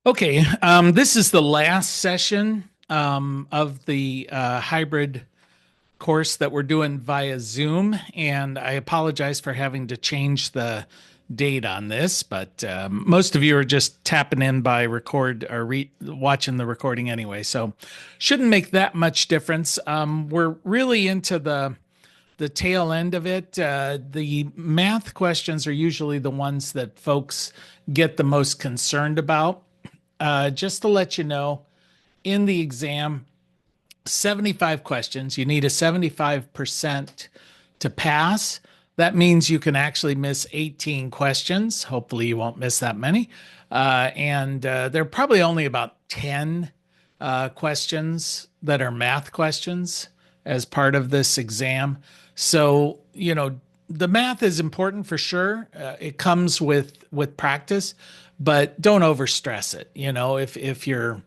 Okay, this is the last session of the hybrid course that we're doing via Zoom, and I apologize for having to change the date on this, but most of you are just tapping in by record or watching the recording anyway, so shouldn't make that much difference. We're really into the tail end of it. The math questions are usually the ones that folks get the most concerned about. Just to let you know, in the exam, 75 questions, you need a 75% to pass. That means you can actually miss 18 questions. Hopefully, you won't miss that many. And there are probably only about 10 questions that are math questions as part of this exam. So, the math is important for sure. It comes with practice, but don't overstress it. If you're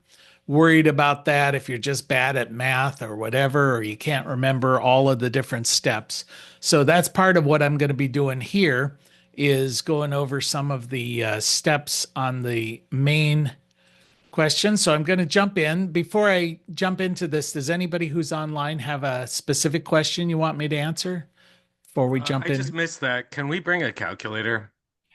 worried about that, if you're just bad at math or whatever, or you can't remember all of the different steps. So that's part of what I'm going to be doing here is going over some of the steps on the main question. So I'm going to jump in. Before I jump into this, does anybody who's online have a specific question you want me to answer before we jump I just in? missed that. Can we bring a calculator?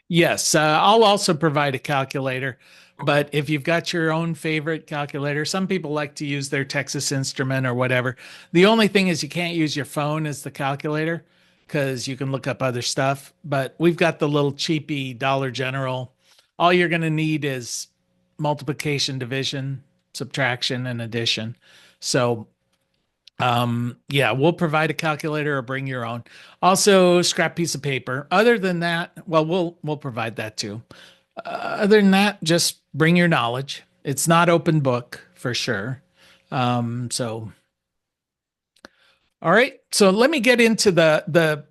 Yes, I'll also provide a calculator. Okay. But if you've got your own favorite calculator, some people like to use their Texas Instrument or whatever. The only thing is you can't use your phone as the calculator because you can look up other stuff. But we've got the little cheapy Dollar General. All you're going to need is multiplication, division, subtraction, and addition. So yeah, we'll provide a calculator or bring your own. Also, scrap piece of paper. Other than that, well, we'll provide that too. Other than that, just bring your knowledge. It's not open book for sure. So all right. So let me get into the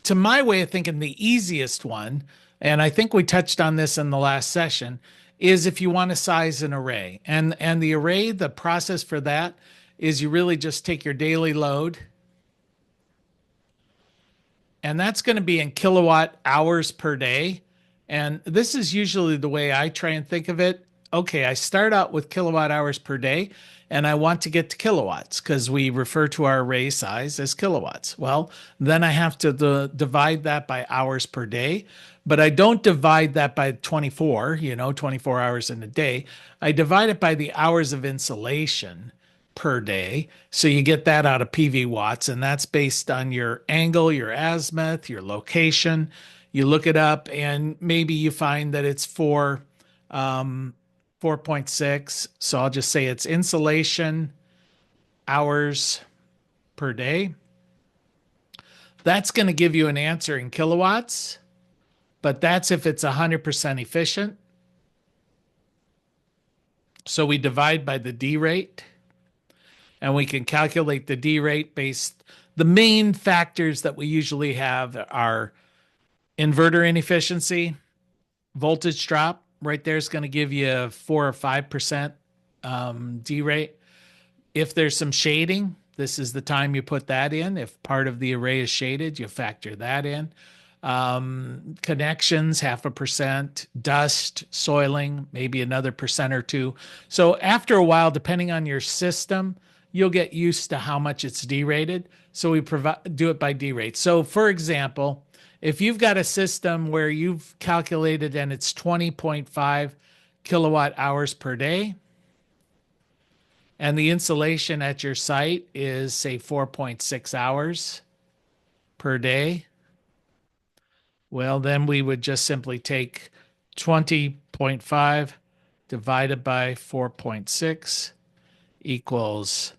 to my way of thinking, the easiest one, and I think we touched on this in the last session, is if you want to size an array. And the array, the process for that is you really just take your daily load, and that's going to be in kilowatt hours per day. And this is usually the way I try and think of it. Okay, I start out with kilowatt hours per day, and I want to get to kilowatts because we refer to our array size as kilowatts. Well, then I have to divide that by hours per day, but I don't divide that by 24, 24 hours in a day. I divide it by the hours of insolation per day. So you get that out of PV watts, and that's based on your angle, your azimuth, your location. You look it up, and maybe you find that it's 4.6. So I'll just say it's insolation hours per day. That's going to give you an answer in kilowatts, but that's if it's 100% efficient. So we divide by the D rate, and we can calculate the D rate based. The main factors that we usually have are inverter inefficiency, voltage drop. Right there is going to give you 4 or 5% D rate. If there's some shading, this is the time you put that in. If part of the array is shaded, you factor that in. Connections, 0.5%, dust, soiling, maybe another percent or two. So after a while, depending on your system, you'll get used to how much it's derated. So we do it by derate. So for example, if you've got a system where you've calculated and it's 20.5 kilowatt hours per day, and the insolation at your site is say 4.6 hours per day, well, then we would just simply take 20.5 divided by 4.6 equals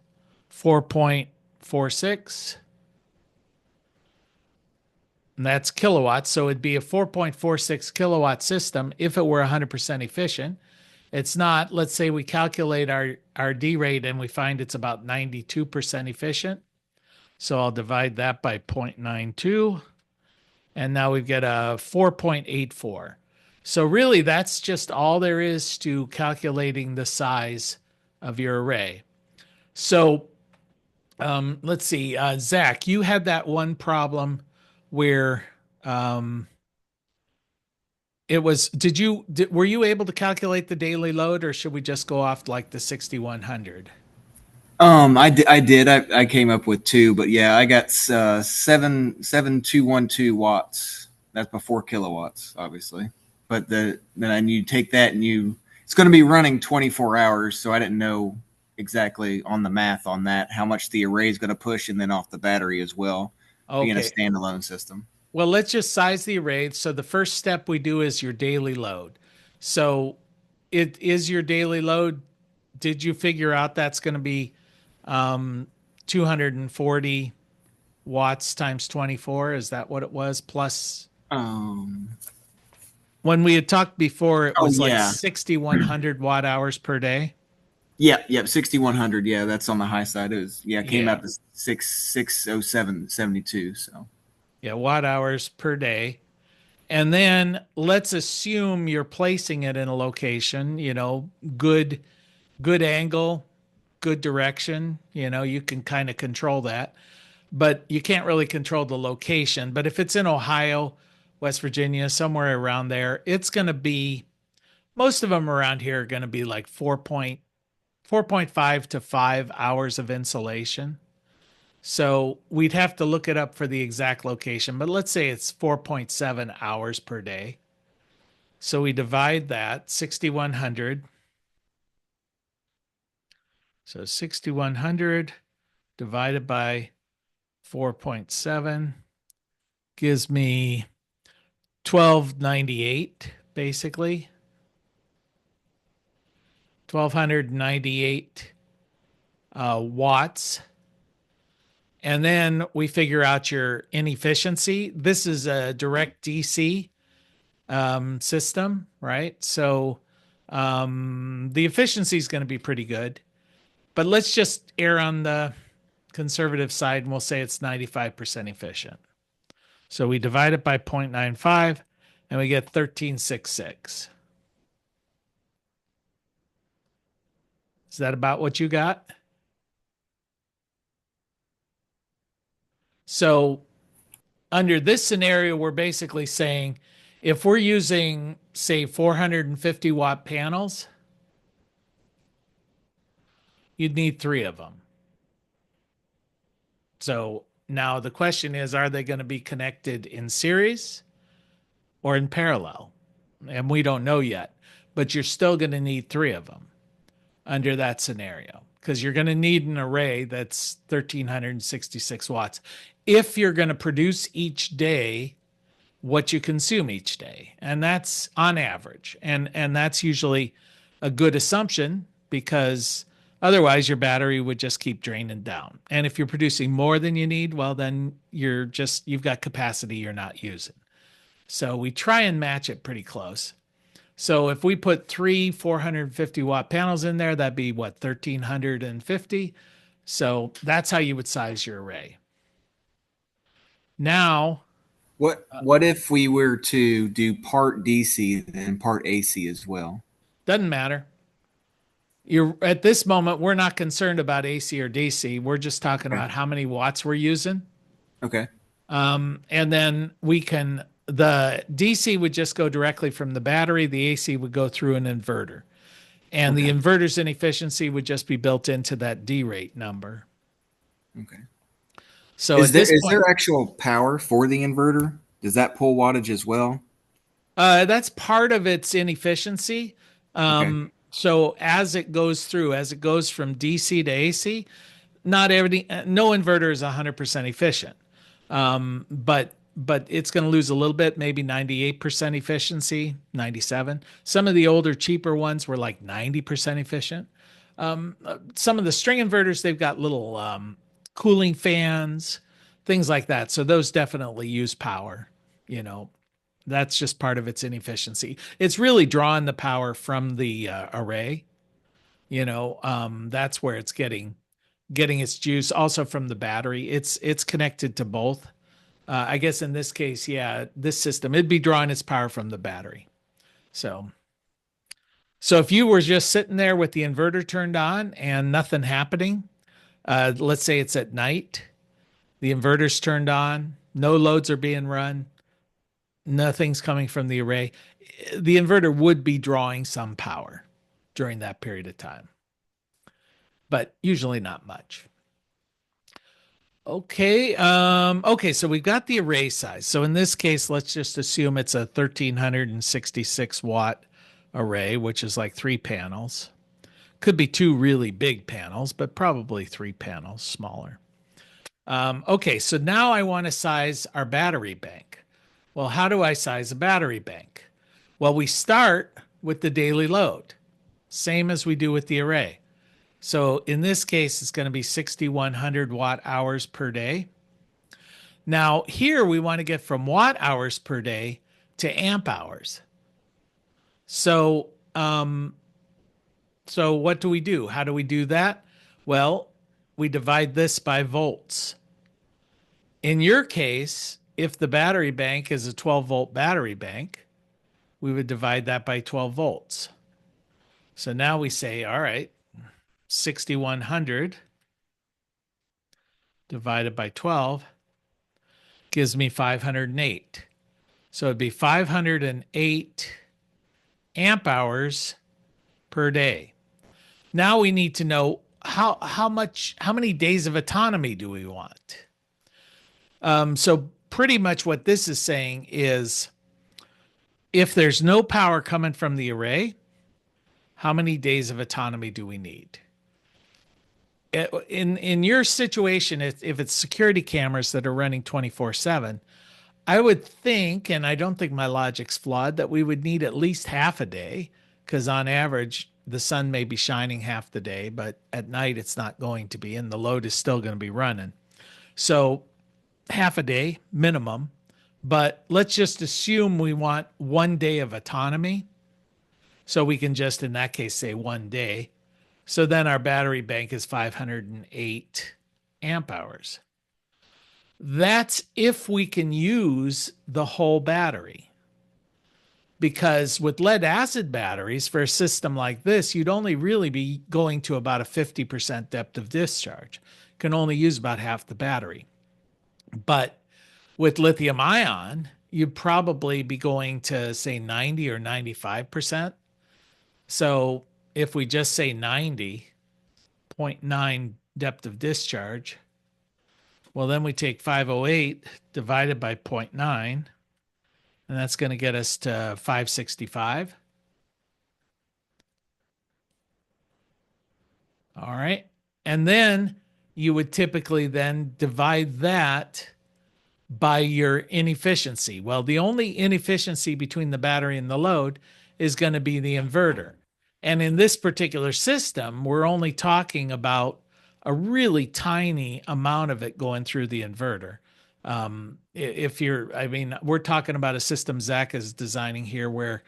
4.46. And that's kilowatts. So it'd be a 4.46 kilowatt system if it were 100% efficient. It's not. Let's say we calculate our D rate and we find it's about 92% efficient. So I'll divide that by 0.92. And now we've got a 4.84. So really, that's just all there is to calculating the size of your array. So let's see, Zach, you had that one problem where were you able to calculate the daily load, or should we just go off like the 6100? I came up with two, but yeah, I got 77212 watts. That's before kilowatts, obviously. But then you take that and it's going to be running 24 hours. So I didn't know exactly on the math on that how much the array is going to push, and then off the battery as well, being a Okay. standalone system. Well, let's just size the array. So the first step we do is your daily load. So it is your daily load. Did you figure out that's going to be 240 watts times 24? Is that what it was? Plus, Um. when we had talked before, it Oh was like yeah. 6,100 watt hours per day. Yep. 6100. Yeah, that's on the high side. It came Yeah. out to 60772. So Yeah. Watt hours per day. And then let's assume you're placing it in a location, good, good angle, good direction. You can kind of control that, but you can't really control the location. But if it's in Ohio, West Virginia, somewhere around there, it's going to be, most of them around here are going to be like 4.5 to 5 hours of insolation. So we'd have to look it up for the exact location, but let's say it's 4.7 hours per day. So we divide that 6,100. So 6,100 divided by 4.7 gives me 1298, basically. 1,298 watts. And then we figure out your inefficiency. This is a direct DC system, right? So the efficiency is going to be pretty good. But let's just err on the conservative side and we'll say it's 95% efficient. So we divide it by 0.95 and we get 1366. Is that about what you got? So under this scenario, we're basically saying if we're using, say, 450 watt panels, you'd need 3 of them. So now the question is, are they going to be connected in series or in parallel? And we don't know yet, but you're still going to need 3 of them under that scenario because you're going to need an array that's 1,366 watts if you're going to produce each day what you consume each day. And that's on average. And that's usually a good assumption because otherwise your battery would just keep draining down. And if you're producing more than you need, well, then you've got capacity you're not using. So we try and match it pretty close. So if we put 3 450 watt panels in there, that'd be what, 1,350. So that's how you would size your array. Now, what if we were to do part DC and part AC as well? doesn't matter. You're at this moment, we're not concerned about AC or DC. We're just talking Okay. about how many watts we're using. Okay. And then the DC would just go directly from the battery. The AC would go through an inverter. And the Okay. inverter's inefficiency would just be built into that D rate number. Okay. So Is at there this is point, there actual power for the inverter? Does that pull wattage as well? that's part of its inefficiency. Okay. So as it goes through, as it goes from DC to AC, not every no inverter is 100% efficient. But it's going to lose a little bit, maybe 98% efficiency, 97. Some of the older, cheaper ones were like 90% efficient. Some of the string inverters, they've got little cooling fans, things like that. So those definitely use power. You know, that's just part of its inefficiency. It's really drawing the power from the array. That's where it's getting its juice. Also from the battery, it's connected to both. I guess in this case, yeah, this system it'd be drawing its power from the battery. So if you were just sitting there with the inverter turned on and nothing happening, let's say it's at night, the inverter's turned on, no loads are being run, nothing's coming from the array. the inverter would be drawing some power during that period of time, but usually not much. Okay. Okay. So we've got the array size. So in this case, let's just assume it's a 1366 watt array, which is like 3 panels. Could be 2 really big panels, but probably 3 panels smaller. Okay. So now I want to size our battery bank. Well, how do I size a battery bank? Well, we start with the daily load, same as we do with the array. So in this case, it's going to be 6,100 watt hours per day. Now here we want to get from watt hours per day to amp hours. So, so what do we do? How do we do that? Well, we divide this by volts. In your case, if the battery bank is a 12-volt battery bank, we would divide that by 12 volts. So now we say, all right, 6,100 divided by 12 gives me 508. So it'd be 508 amp hours per day. Now we need to know how many days of autonomy do we want? So pretty much what this is saying is, if there's no power coming from the array, how many days of autonomy do we need? In your situation, if it's security cameras that are running 24/7, I would think, and I don't think my logic's flawed, that we would need at least half a day, because on average, the sun may be shining half the day, but at night it's not going to be, and the load is still going to be running. So half a day minimum, but let's just assume we want 1 day of autonomy. So we can just, in that case, say 1 day. So then our battery bank is 508 amp hours. That's if we can use the whole battery. Because with lead acid batteries, for a system like this, you'd only really be going to about a 50% depth of discharge. You can only use about half the battery. But with lithium ion, you'd probably be going to say 90 or 95%. So if we just say 90.9 depth of discharge, well, then we take 508 divided by 0.9, and that's going to get us to 565. All right. And then you would typically then divide that by your inefficiency. Well, the only inefficiency between the battery and the load is going to be the inverter. And in this particular system, we're only talking about a really tiny amount of it going through the inverter. We're talking about a system Zach is designing here where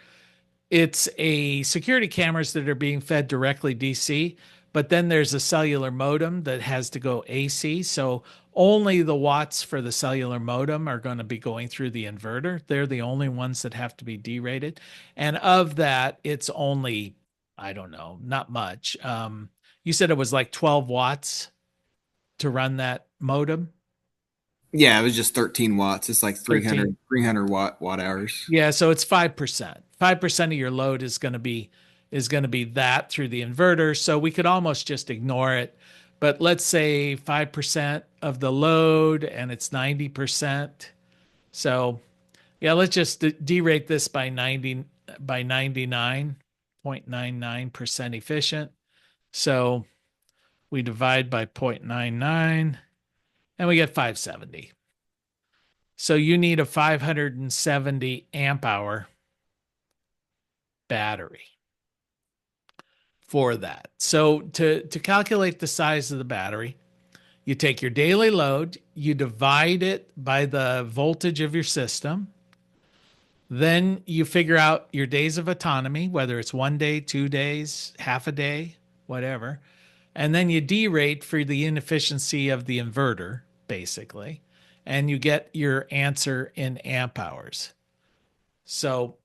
it's a security cameras that are being fed directly DC, but then there's a cellular modem that has to go AC. So only the watts for the cellular modem are going to be going through the inverter. They're the only ones that have to be derated. And of that, it's only, I don't know, not much. You said it was like 12 watts to run that modem? Yeah, it was just 13 watts. It's like 300 watt hours. Yeah, so it's 5%. 5% of your load is going to be that through the inverter. So we could almost just ignore it. But let's say 5% of the load and it's 90%. So yeah, let's just derate this by 99.99% efficient. So we divide by 0.99 and we get 570. So you need a 570 amp hour battery for that. So to calculate the size of the battery, you take your daily load, you divide it by the voltage of your system. Then you figure out your days of autonomy, whether it's 1 day, 2 days, half a day, whatever. And then you derate for the inefficiency of the inverter, basically. And you get your answer in amp hours. So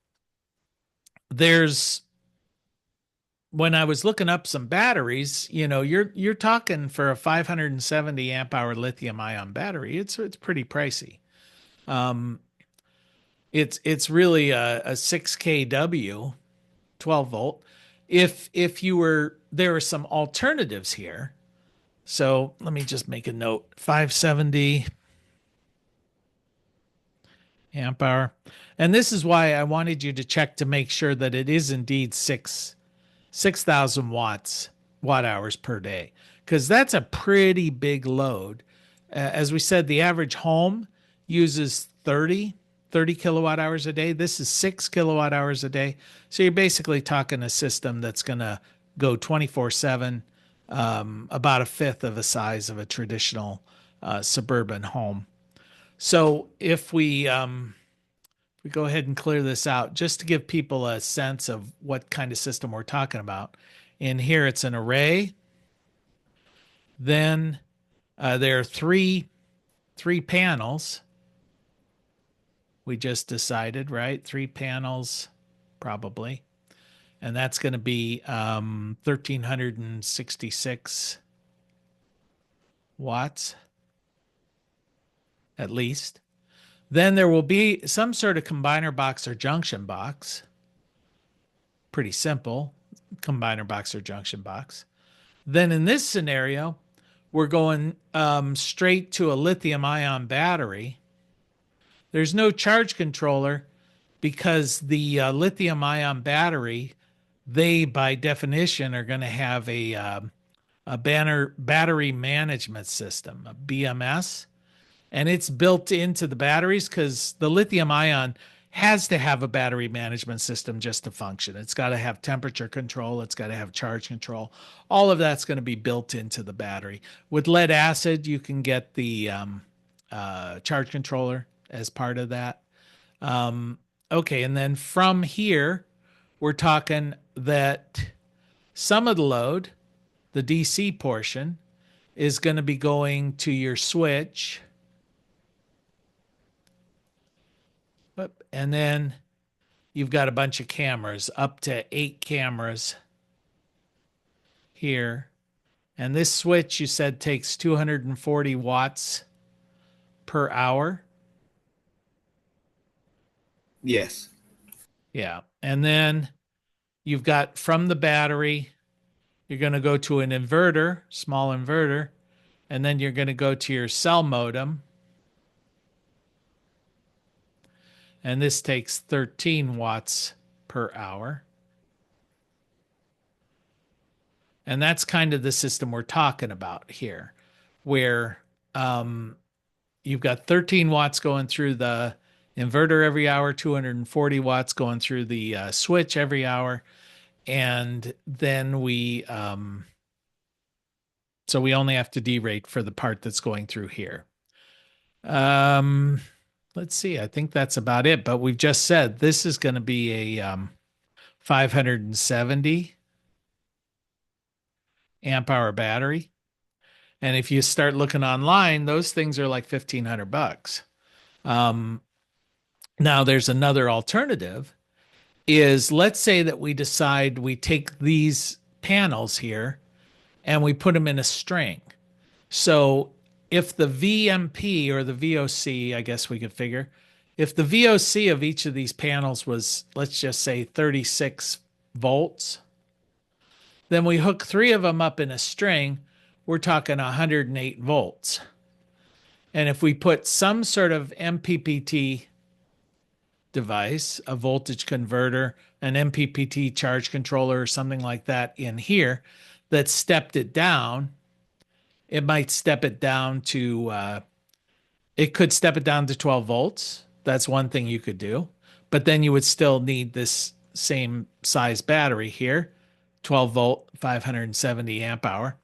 when I was looking up some batteries, you're talking for a 570 amp hour lithium ion battery. It's pretty pricey. It's really a 6 kW 12 volt. If you were, there are some alternatives here. So let me just make a note. 570 amp hour. And this is why I wanted you to check to make sure that it is indeed 6,000 watt hours per day, because that's a pretty big load. As we said, the average home uses 30 kilowatt hours a day. This is 6 kilowatt hours a day. So you're basically talking a system that's going to go 24/7, about a fifth of the size of a traditional suburban home. So if we go ahead and clear this out, just to give people a sense of what kind of system we're talking about. In here, it's an array. Then there are three panels. We just decided, right? 3 panels, probably. And that's going to be 1,366 watts, at least. Then there will be some sort of combiner box or junction box. Pretty simple, combiner box or junction box. Then in this scenario, we're going straight to a lithium-ion battery. There's no charge controller because the lithium-ion battery, they by definition are going to have a battery management system, a BMS. And it's built into the batteries because the lithium ion has to have a battery management system just to function. It's got to have temperature control. It's got to have charge control. All of that's going to be built into the battery. With lead acid, you can get the charge controller as part of that. Okay, and then from here, we're talking that some of the load, the DC portion, is going to be going to your switch. And then you've got a bunch of cameras, up to 8 cameras here. And this switch, you said, takes 240 watts per hour. Yes. Yeah. And then you've got from the battery, you're going to go to an inverter, small inverter, and then you're going to go to your cell modem. And this takes 13 watts per hour. And that's kind of the system we're talking about here, where you've got 13 watts going through the inverter every hour, 240 watts going through the switch every hour. And then so we only have to derate for the part that's going through here. Let's see, I think that's about it. But we've just said this is going to be a 570 amp hour battery. And if you start looking online, those things are like $1,500. Now there's another alternative is, let's say that we decide we take these panels here and we put them in a string. So if the VMP or the VOC, I guess we could figure, if the VOC of each of these panels was, let's just say 36 volts, then we hook 3 of them up in a string, we're talking 108 volts. And if we put some sort of MPPT device, a voltage converter, an MPPT charge controller, or something like that in here that stepped it down, it might step it down to, it could step it down to 12 volts. That's one thing you could do. But then you would still need this same size battery here, 12 volt, 570 amp hour.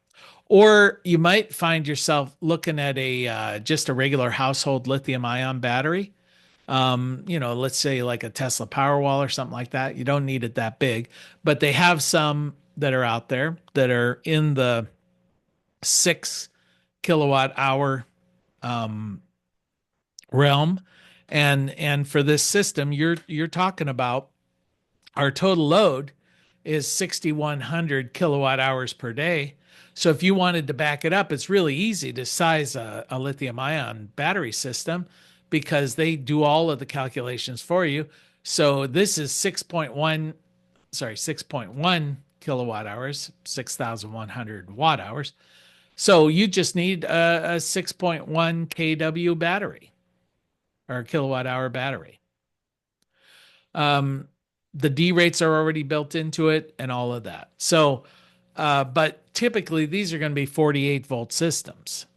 Or you might find yourself looking at a just a regular household lithium ion battery. Let's say like a Tesla Powerwall or something like that. You don't need it that big, but they have some that are out there that are in the 6 kilowatt hour realm. And for this system, you're talking about our total load is 6,100 kilowatt hours per day. So if you wanted to back it up, it's really easy to size a lithium ion battery system, because they do all of the calculations for you. So this is 6.1 kilowatt hours, 6,100 watt hours. So you just need a 6.1 kW battery or kilowatt hour battery. The D rates are already built into it and all of that. So, but typically these are going to be 48 volt systems.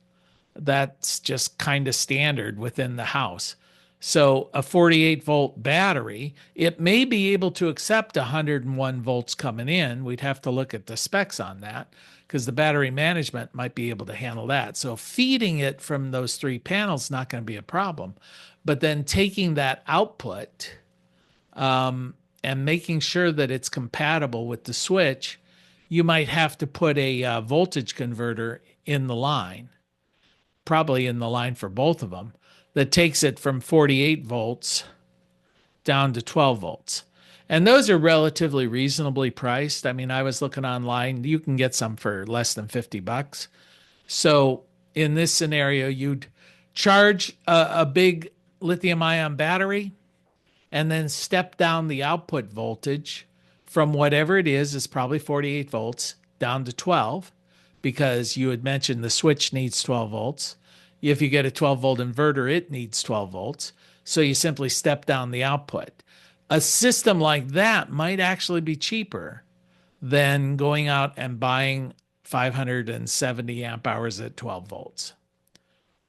That's just kind of standard within the house. So a 48 volt battery, it may be able to accept 101 volts coming in. We'd have to look at the specs on that because the battery management might be able to handle that. So feeding it from those 3 panels is not going to be a problem. But then taking that output and making sure that it's compatible with the switch, you might have to put a voltage converter in the line, probably in the line for both of them, that takes it from 48 volts down to 12 volts. And those are relatively reasonably priced. I mean, I was looking online, you can get some for less than $50. So in this scenario, you'd charge a big lithium ion battery and then step down the output voltage from whatever it is probably 48 volts down to 12, because you had mentioned the switch needs 12 volts. If you get a 12 volt inverter, it needs 12 volts. So you simply step down the output. A system like that might actually be cheaper than going out and buying 570 amp hours at 12 volts.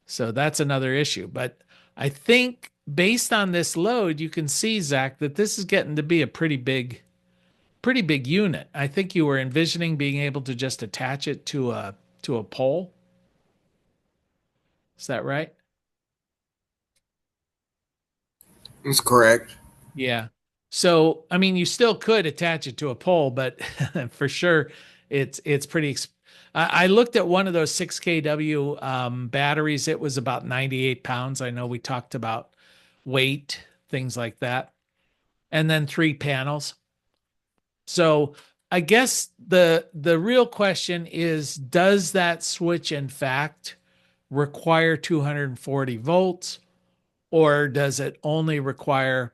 So that's another issue. But I think based on this load, you can see, Zach, that this is getting to be a pretty big unit. I think you were envisioning being able to just attach it to a pole. Is that right? That's correct. Yeah. So, I mean, you still could attach it to a pole, but for sure it's pretty I looked at one of those 6 kW batteries. It was about 98 pounds. I know we talked about weight, things like that. And then 3 panels. So I guess the real question is, does that switch in fact require 240 volts, or does it only require,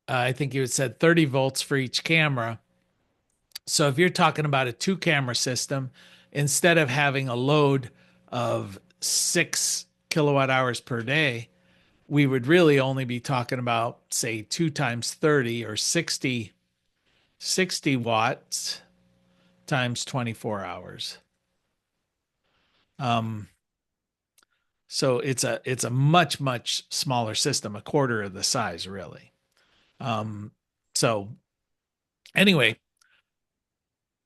I think you had said 30 volts for each camera? So if you're talking about a 2-camera system, instead of having a load of 6 kilowatt hours per day, we would really only be talking about, say, 2 times 30 or 60 watts times 24 hours. So it's a much, much smaller system, a quarter of the size, really. So anyway,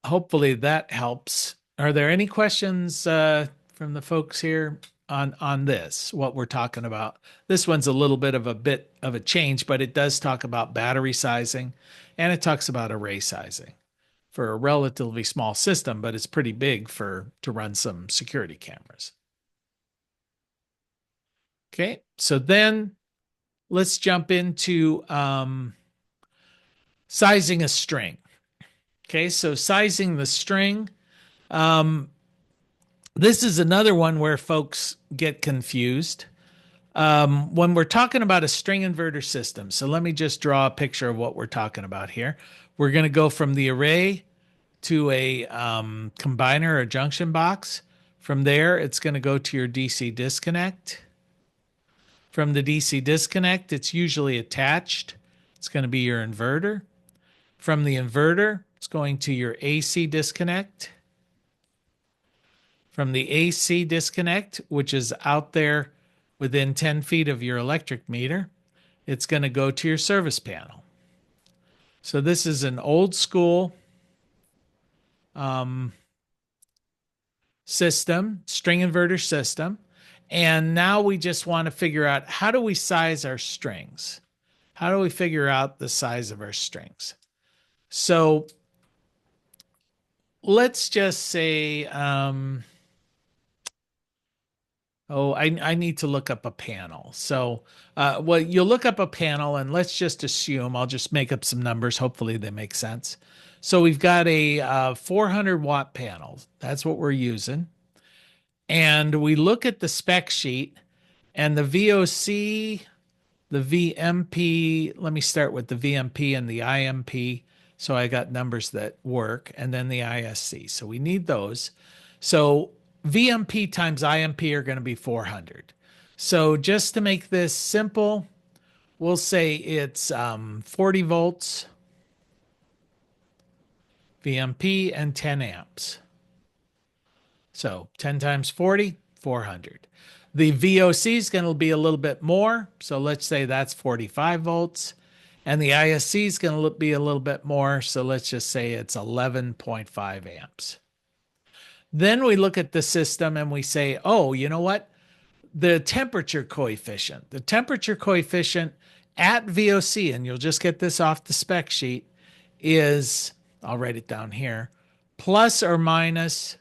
hopefully that helps. Are there any questions from the folks here on this, what we're talking about? This one's a bit of a change, but it does talk about battery sizing, and it talks about array sizing for a relatively small system, but it's pretty big to run some security cameras. Okay, so then let's jump into sizing a string. Okay, so sizing the string. This is another one where folks get confused. When we're talking about a string inverter system, so let me just draw a picture of what we're talking about here. We're going to go from the array to a combiner or junction box. From there, it's going to go to your DC disconnect. From the DC disconnect, it's usually attached. It's going to be your inverter. From the inverter, it's going to your AC disconnect. From the AC disconnect, which is out there within 10 feet of your electric meter, it's going to go to your service panel. So this is an old school system, string inverter system. And now we just want to figure out, how do we size our strings? How do we figure out the size of our strings? So let's just say, I need to look up a panel. So, well, you'll look up a panel, and let's just assume, I'll just make up some numbers. Hopefully they make sense. So we've got a 400 watt panel. That's what we're using. And we look at the spec sheet, And the VOC, the VMP, let me start with the VMP and the IMP. So I got numbers that work, and then the ISC. So we need those. So VMP times IMP are going to be 400. So just to make this simple, we'll say it's 40 volts VMP and 10 amps. So 10 times 40, 400. The VOC is going to be a little bit more. So let's say that's 45 volts. And the ISC is going to be a little bit more. So let's just say it's 11.5 amps. Then we look at the system and we say, oh, you know what? The temperature coefficient. The temperature coefficient at VOC, and you'll just get this off the spec sheet, is, I'll write it down here, plus or minus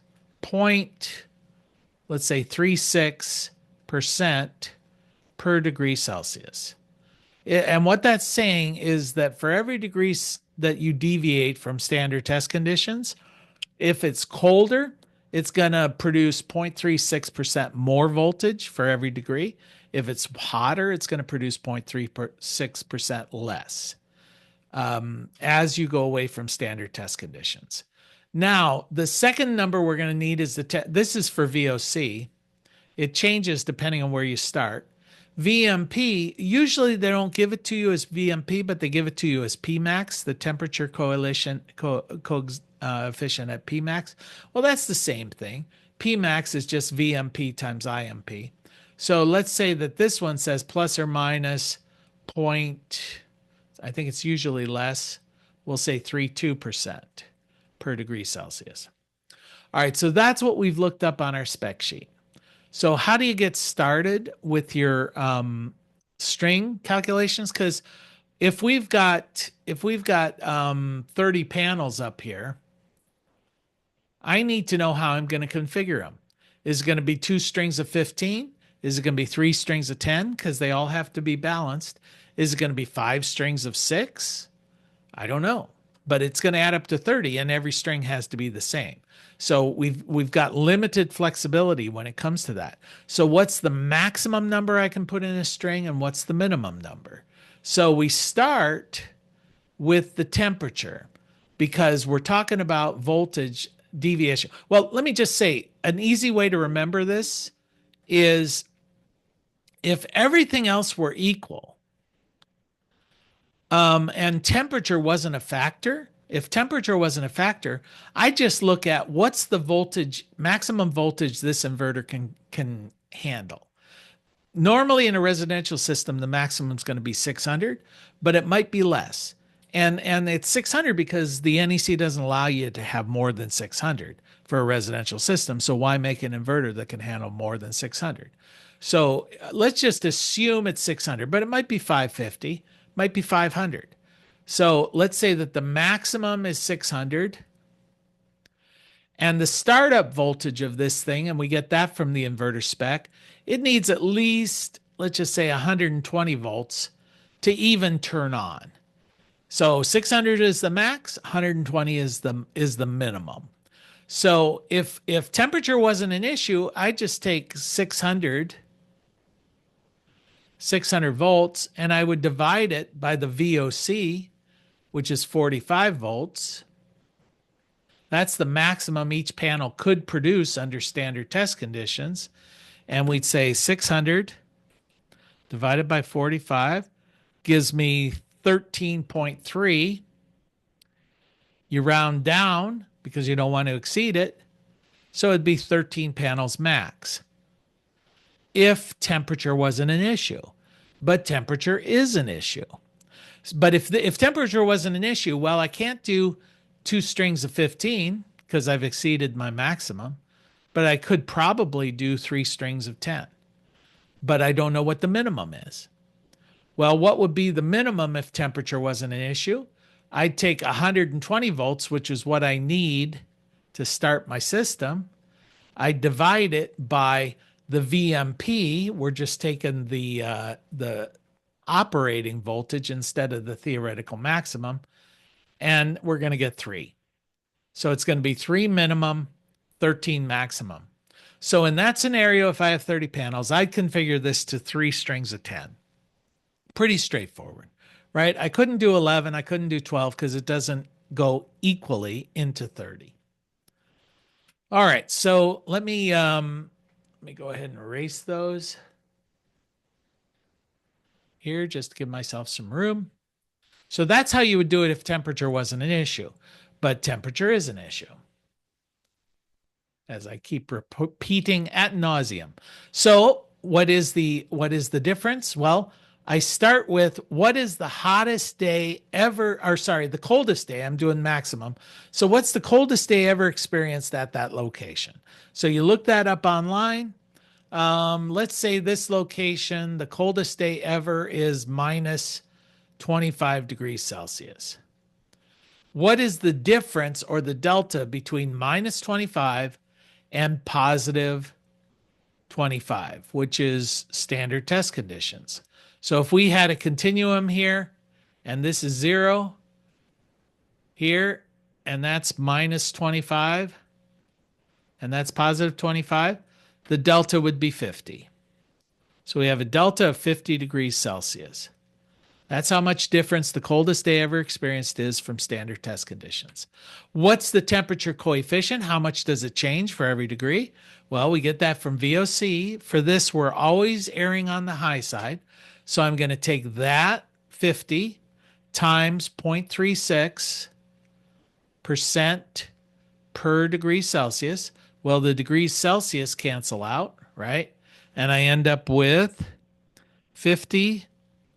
let's say 36% per degree Celsius. And what that's saying is that for every degree that you deviate from standard test conditions, if it's colder, it's going to produce 0.36% more voltage for every degree. If it's hotter, it's going to produce 0.36% less as you go away from standard test conditions. Now, the second number we're going to need is this is for VOC. It changes depending on where you start. VMP, usually they don't give it to you as VMP, but they give it to you as Pmax, the temperature coefficient at Pmax. Well, that's the same thing. Pmax is just VMP times IMP. So let's say that this one says plus or minus point, I think it's usually less, we'll say 32% per degree Celsius. All right, so that's what we've looked up on our spec sheet. So how do you get started with your string calculations? Because if we've got 30 panels up here, I need to know how I'm going to configure them. Is it going to be 2 strings of 15? Is it going to be 3 strings of 10? Because they all have to be balanced. Is it going to be 5 strings of 6? I don't know, but it's going to add up to 30, and every string has to be the same. So we've got limited flexibility when it comes to that. So what's the maximum number I can put in a string, and what's the minimum number? So we start with the temperature because we're talking about voltage deviation. Well, let me just say an easy way to remember this is if everything else were equal and temperature wasn't a factor, if temperature wasn't a factor, I just look at what's the voltage, maximum voltage this inverter can handle. Normally in a residential system, the maximum is going to be 600, but it might be less. And it's 600 because the NEC doesn't allow you to have more than 600 for a residential system. So why make an inverter that can handle more than 600? So let's just assume it's 600, but it might be 550, might be 500. So let's say that the maximum is 600 and the startup voltage of this thing, and we get that from the inverter spec, it needs at least, let's just say 120 volts to even turn on. So 600 is the max, 120 is the minimum. So if temperature wasn't an issue, I'd just take 600 volts, and I would divide it by the VOC, which is 45 volts. That's the maximum each panel could produce under standard test conditions. And we'd say 600 divided by 45 gives me 13.3. You round down because you don't want to exceed it. So it'd be 13 panels max if temperature wasn't an issue. But temperature is an issue. But if temperature wasn't an issue, well, I can't do 2 strings of 15 because I've exceeded my maximum, but I could probably do 3 strings of 10. But I don't know what the minimum is. Well, what would be the minimum if temperature wasn't an issue? I'd take 120 volts, which is what I need to start my system. I'd divide it by the VMP. We're just taking the operating voltage instead of the theoretical maximum, and we're going to get 3. So it's going to be 3 minimum, 13 maximum. So in that scenario, if I have 30 panels, I'd configure this to 3 strings of 10. Pretty straightforward, right? I couldn't do 11. I couldn't do 12 because it doesn't go equally into 30. All right, so let me go ahead and erase those here just to give myself some room. So that's how you would do it if temperature wasn't an issue, but temperature is an issue, as I keep repeating ad nauseum. So what is the difference? Well, I start with what is the hottest day ever, or sorry, the coldest day. I'm doing maximum. So what's the coldest day ever experienced at that location? So you look that up online. Let's say this location, the coldest day ever is minus 25 degrees Celsius. What is the difference or the delta between minus 25 and positive 25, which is standard test conditions? So if we had a continuum here, and this is 0 here, and that's minus 25, and that's positive 25, the delta would be 50. So we have a delta of 50 degrees Celsius. That's how much difference the coldest day ever experienced is from standard test conditions. What's the temperature coefficient? How much does it change for every degree? Well, we get that from VOC. For this, we're always erring on the high side. So I'm going to take that 50 times 0.36% per degree Celsius. Well, the degrees Celsius cancel out, right? And I end up with 50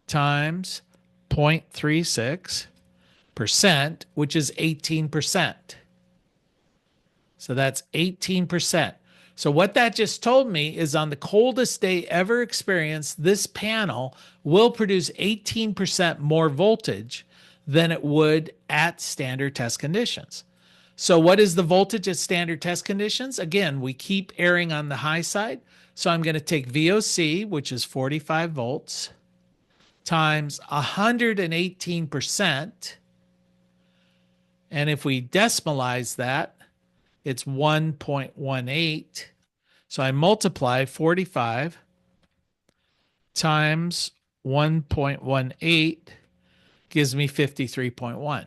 times 0.36%, which is 18%. So that's 18%. So what that just told me is on the coldest day ever experienced, this panel will produce 18% more voltage than it would at standard test conditions. So what is the voltage at standard test conditions? Again, we keep erring on the high side. So I'm going to take VOC, which is 45 volts, times 118%. And if we decimalize that, it's 1.18. So I multiply 45 times 1.18 gives me 53.1.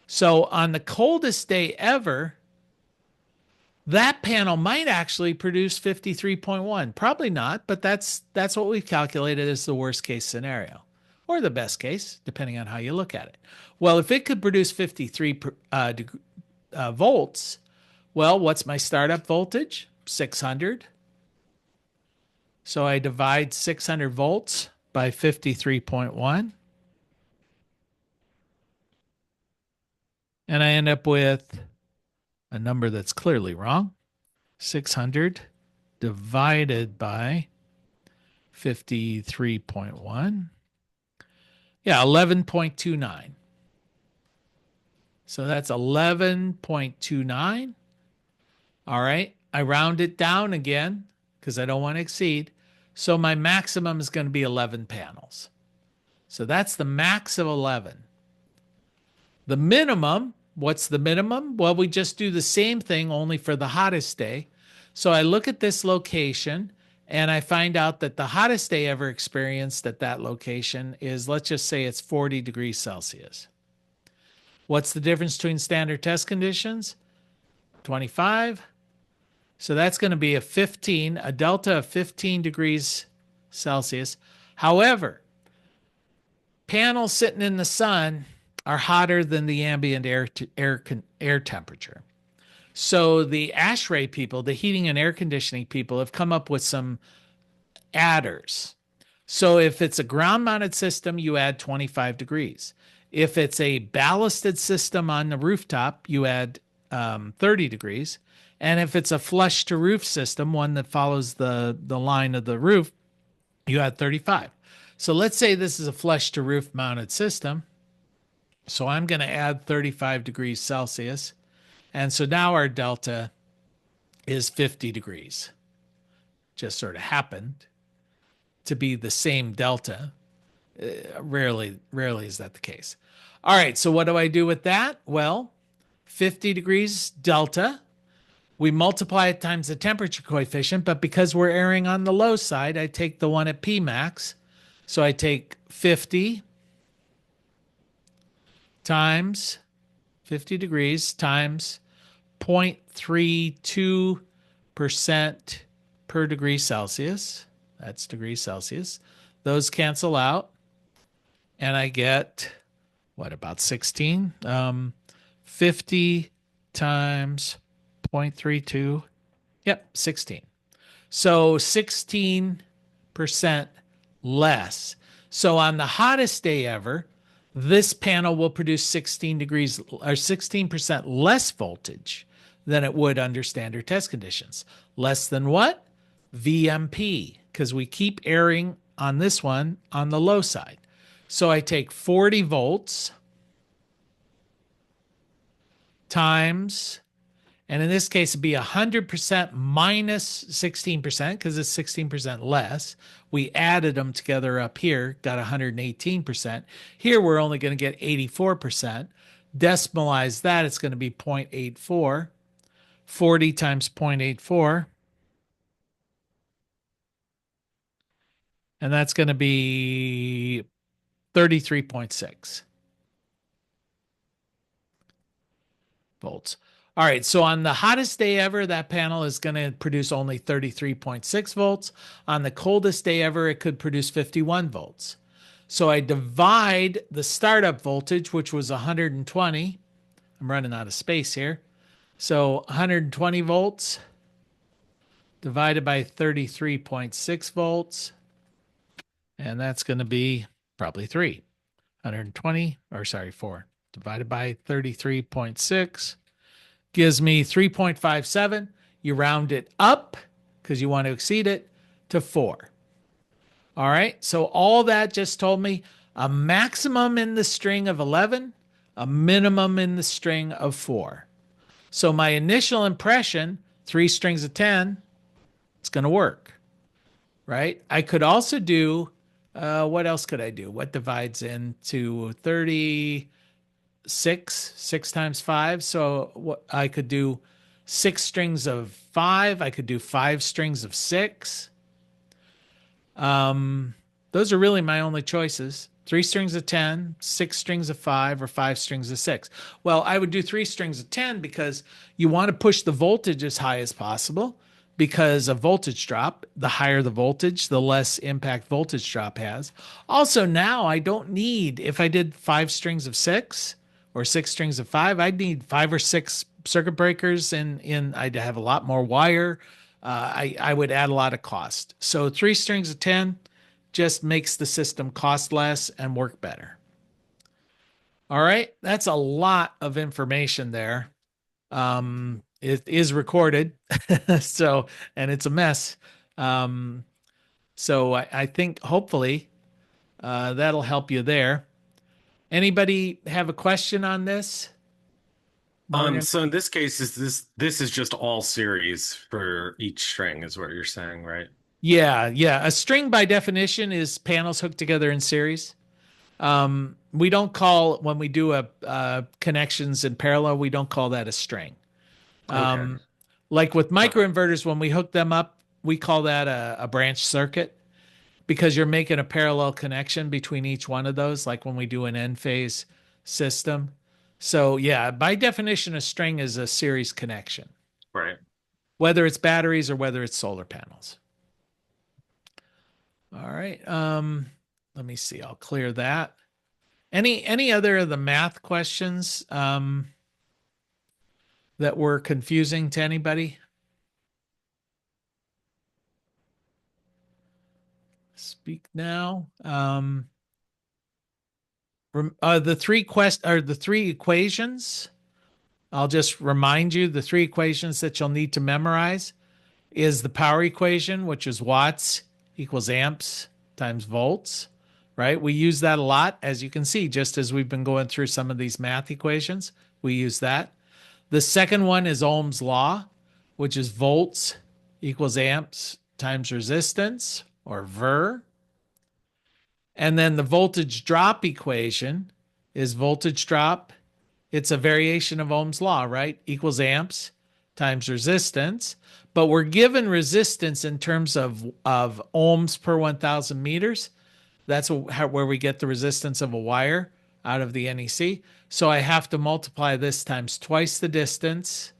So on the coldest day ever, that panel might actually produce 53.1. Probably not, but that's what we've calculated as the worst case scenario, or the best case, depending on how you look at it. Well, if it could produce 53 volts, well, what's my startup voltage? 600. So I divide 600 volts by 53.1. And I end up with a number that's clearly wrong. 600 divided by 53.1. Yeah, 11.29. So that's 11.29. All right. I round it down again because I don't want to exceed. So my maximum is going to be 11 panels. So that's the max of 11. The minimum, what's the minimum? Well, we just do the same thing only for the hottest day. So I look at this location and I find out that the hottest day ever experienced at that location is, let's just say it's 40 degrees Celsius. What's the difference between standard test conditions? 25. So that's going to be a delta of 15 degrees Celsius. However, panels sitting in the sun are hotter than the ambient air temperature. So the ASHRAE people, the heating and air conditioning people, have come up with some adders. So if it's a ground-mounted system, you add 25 degrees. If it's a ballasted system on the rooftop, you add 30 degrees. And if it's a flush to roof system, one that follows the line of the roof, you add 35. So let's say this is a flush to roof mounted system. So I'm going to add 35 degrees Celsius. And so now our delta is 50 degrees. Just sort of happened to be the same delta. Rarely is that the case. All right, so what do I do with that? Well, 50 degrees delta. We multiply it times the temperature coefficient, but because we're erring on the low side, I take the one at P max. So I take 50 times 50 degrees times 0.32% per degree Celsius. That's degrees Celsius. Those cancel out. And I get, what, about 16? 50 times 0.32. Yep, 16. So 16% less. So on the hottest day ever, this panel will produce 16 degrees or 16% less voltage than it would under standard test conditions. Less than what? VMP, because we keep erring on this one on the low side. So I take 40 volts times, and in this case, it'd be 100% minus 16% because it's 16% less. We added them together up here, got 118%. Here, we're only going to get 84%. Decimalize that, it's going to be 0.84. 40 times 0.84. And that's going to be 33.6 volts. All right, so on the hottest day ever, that panel is going to produce only 33.6 volts. On the coldest day ever, it could produce 51 volts. So I divide the startup voltage, which was 120. I'm running out of space here. So 120 volts divided by 33.6 volts. And that's going to be probably 3. 120, or sorry, 4 divided by 33.6 gives me 3.57. You round it up because you want to exceed it to 4. All right. So all that just told me a maximum in the string of 11, a minimum in the string of 4. So my initial impression, 3 strings of 10, it's going to work, right? I could also do, what else could I do? What divides into 36, 6 times 5. So what I could do 6 strings of 5. I could do 5 strings of 6. Those are really my only choices. 3 strings of 10, 6 strings of 5, or 5 strings of 6. Well, I would do 3 strings of 10 because you want to push the voltage as high as possible, because a voltage drop, the higher the voltage, the less impact voltage drop has. Also, now I don't need, if I did 5 strings of 6 or 6 strings of 5, I'd need 5 or 6 circuit breakers, and I'd have a lot more wire. I would add a lot of cost. So 3 strings of 10 just makes the system cost less and work better. All right, that's a lot of information there. It is recorded, so, and it's a mess. So I think hopefully that'll help you there. Anybody have a question on this? So in this case, this is just all series for each string, is what you're saying, right? Yeah. A string by definition is panels hooked together in series. We don't call, when we do a connections in parallel, we don't call that a string. Okay. Like with microinverters, when we hook them up, we call that a branch circuit, because you're making a parallel connection between each one of those, like when we do an N-phase system. So yeah, by definition, a string is a series connection, Right. whether it's batteries or whether it's solar panels. All right. Let me see. I'll clear that. Any other of the math questions that were confusing to anybody? Speak now. The three equations. I'll just remind you, the 3 equations that you'll need to memorize is the power equation, which is watts equals amps times volts, right? We use that a lot, as you can see, just as we've been going through some of these math equations, we use that. The second one is Ohm's law, which is volts equals amps times resistance, or VER. And then the voltage drop equation is voltage drop. It's a variation of Ohm's law, right? Equals amps times resistance, but we're given resistance in terms of ohms per 1,000 meters. That's where we get the resistance of a wire out of the NEC. So I have to multiply this times twice the distance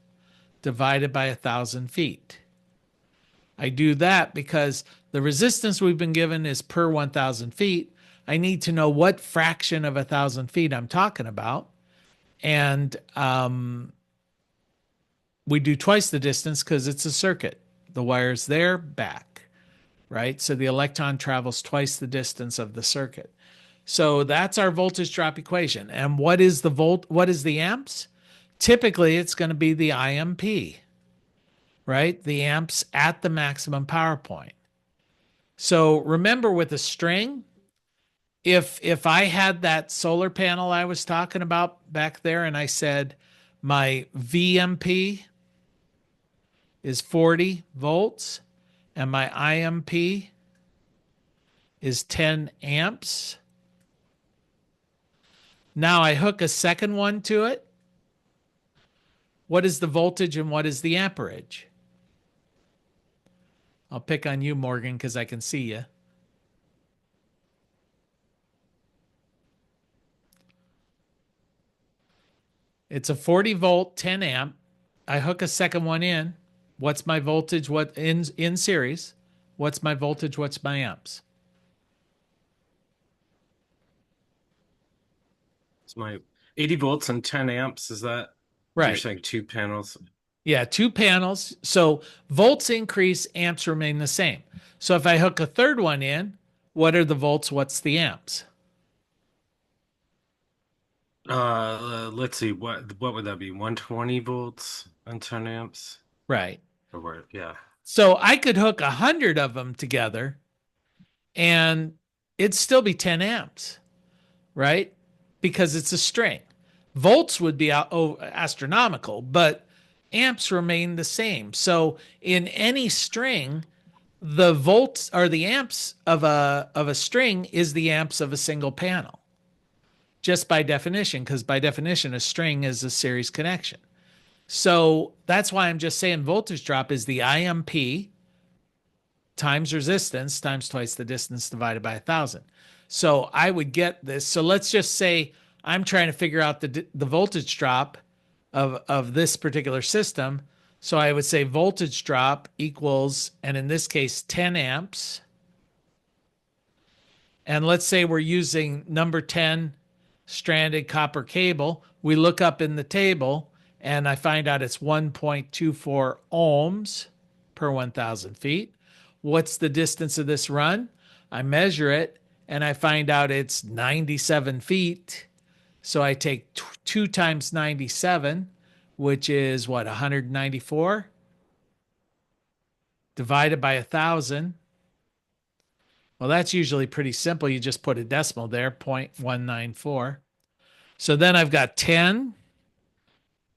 divided by 1,000 feet. I do that because the resistance we've been given is per 1,000 feet. I need to know what fraction of 1,000 feet I'm talking about. And we do twice the distance because it's a circuit. The wire's there, back, right? So the electron travels twice the distance of the circuit. So that's our voltage drop equation. And what is the amps? Typically, it's going to be the IMP, right? The amps at the maximum power point. So remember with a string, if I had that solar panel I was talking about back there and I said my VMP is 40 volts and my IMP is 10 amps. Now I hook a second one to it. What is the voltage and what is the amperage? I'll pick on you, Morgan, because I can see you. It's a 40 volt, 10 amp. I hook a second one in. What's my voltage? What in series? What's my voltage? What's my amps? It's my 80 volts and 10 amps. Is that Right? You're saying two panels? Yeah, two panels. So volts increase, amps remain the same. So if I hook a third one in, what are the volts? What's the amps? Let's see. What would that be? 120 volts and 10 amps? Right. Yeah. So I could hook 100 of them together and it'd still be 10 amps, right? Because it's a string. Volts would be astronomical, but amps remain the same. So in any string, the volts or the amps of a string is the amps of a single panel. Just by definition, because by definition, a string is a series connection. So that's why I'm just saying voltage drop is the IMP times resistance times twice the distance divided by 1,000. So I would get this. So let's just say I'm trying to figure out the voltage drop of this particular system. So I would say voltage drop equals, and in this case, 10 amps. And let's say we're using number 10 stranded copper cable. We look up in the table and I find out it's 1.24 ohms per 1,000 feet. What's the distance of this run? I measure it and I find out it's 97 feet. So I take 2 times 97, which is what, 194? Divided by 1,000. Well, that's usually pretty simple. You just put a decimal there, 0.194. So then I've got 10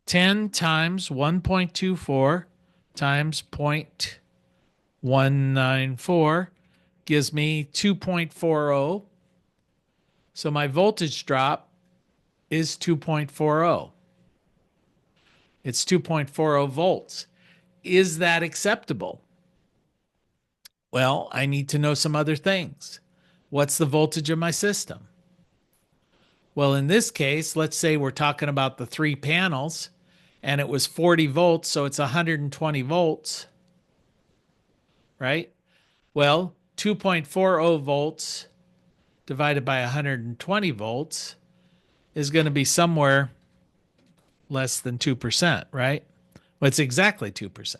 times 1.24 times 0.194 gives me 2.40. So my voltage drop is 2.40. It's 2.40 volts. Is that acceptable? Well, I need to know some other things. What's the voltage of my system? Well, in this case, let's say we're talking about the 3 panels and it was 40 volts, so it's 120 volts, right? Well, 2.40 volts divided by 120 volts is going to be somewhere less than 2%, right? Well, it's exactly 2%.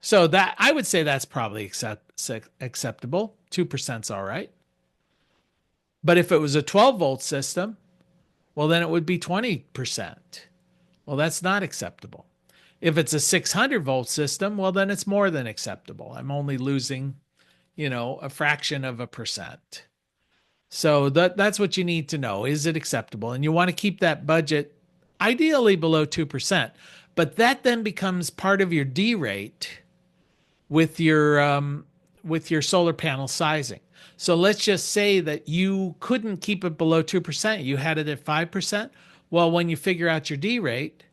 So that I would say that's probably acceptable. 2%'s all right. But if it was a 12 volt system, well, then it would be 20%. Well, that's not acceptable. If it's a 600 volt system, well, then it's more than acceptable. I'm only losing, a fraction of a percent. So that's what you need to know. Is it acceptable? And you want to keep that budget ideally below 2%. But that then becomes part of your D rate with your solar panel sizing. So let's just say that you couldn't keep it below 2%. You had it at 5%. Well, when you figure out your D rate,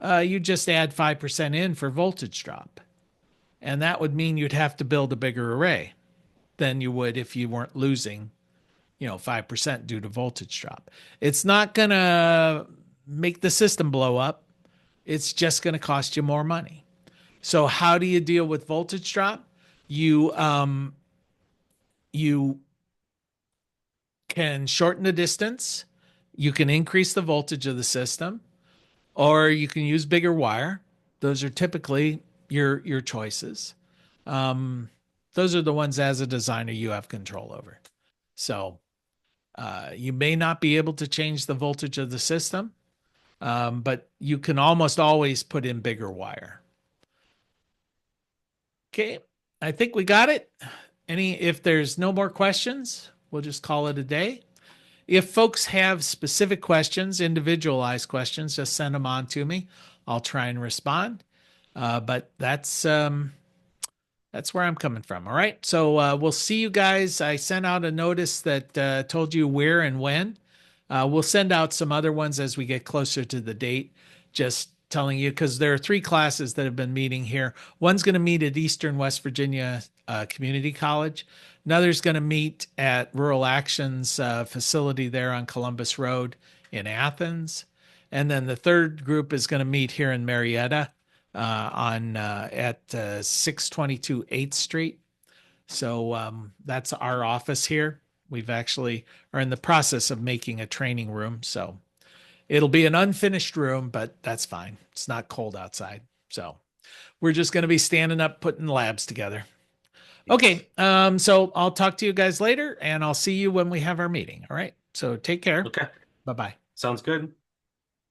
you just add 5% in for voltage drop. And that would mean you'd have to build a bigger array than you would if you weren't losing, 5% due to voltage drop. It's not going to make the system blow up. It's just going to cost you more money. So how do you deal with voltage drop? You can shorten the distance. You can increase the voltage of the system, or you can use bigger wire. Those are typically your choices. Those are the ones as a designer you have control over. So you may not be able to change the voltage of the system, but you can almost always put in bigger wire. Okay, I think we got it. If there's no more questions, we'll just call it a day. If folks have specific questions, individualized questions, just send them on to me. I'll try and respond. But that's where I'm coming from. All right. So we'll see you guys. I sent out a notice that told you where and when. We'll send out some other ones as we get closer to the date, just telling you, because there are 3 classes that have been meeting here. One's going to meet at Eastern West Virginia Community College. Another's going to meet at Rural Action's facility there on Columbus Road in Athens. And then the third group is going to meet here in Marietta at 622 8th Street. So that's our office here. We've actually are in the process of making a training room. So it'll be an unfinished room, but that's fine. It's not cold outside. So we're just going to be standing up, putting labs together. Okay. So I'll talk to you guys later, and I'll see you when we have our meeting. All right. So take care. Okay. Bye-bye. Sounds good.